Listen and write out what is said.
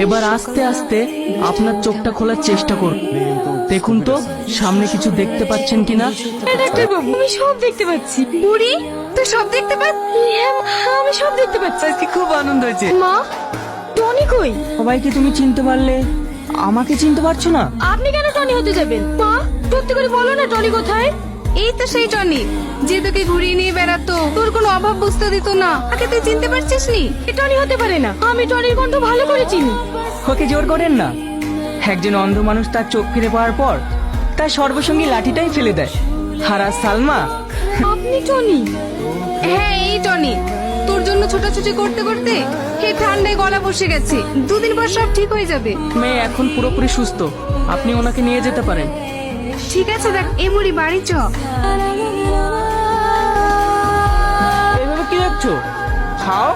এবার আস্তে আস্তে আপনার চোখটা খোলার চেষ্টা করুন। দেখুন তো সামনে কিছু দেখতে পাচ্ছেন কিনা। ডাক্তার বাবু, আমি সব দেখতে পাচ্ছি। বুড়ি, তুই সব দেখতে পাচ্ছি? আমি সব দেখতে পাচ্ছি। আজকে খুব আনন্দ হয়েছে। মা, টনি কই? সবাইকে তুমি চিনতে পারলে, আমাকে চিনতে পারছো না? আপনি কেন টনি হতে যাবেন? মা, সত্যি করে বলো না টনি কোথায়? এই তো সেই টনি যে তোকে ঘুরিয়ে নিয়ে বেড়াতো, তোর কোনো অভাব বুঝতে দিত না। তাকে তুই চিনতে পারছিস নি? এ টনি হতে পারে না। আমি টনির কণ্ঠ ভালো করে চিনি। ওকে জোর করেন না। একজন অন্ধ মানুষ তার চোখ ফিরে পাওয়ার পর তার সর্বসঙ্গী লাঠিটাই ফেলে দেয়। আর আজ সালমা। আপনি টনি? হ্যাঁ, এই টনি। তোর জন্য ছোটাছুটি করতে করতে এই ঠান্ডায় গলা বসে গেছে। দুদিন পর সব ঠিক হয়ে যাবে। মেয়ে এখন পুরোপুরি সুস্থ, আপনি ওনাকে নিয়ে যেতে পারেন। ঠিক আছে, দেখ এই বুড়ি বাড়ি চ। এইভাবে কি দেখছো? খাও।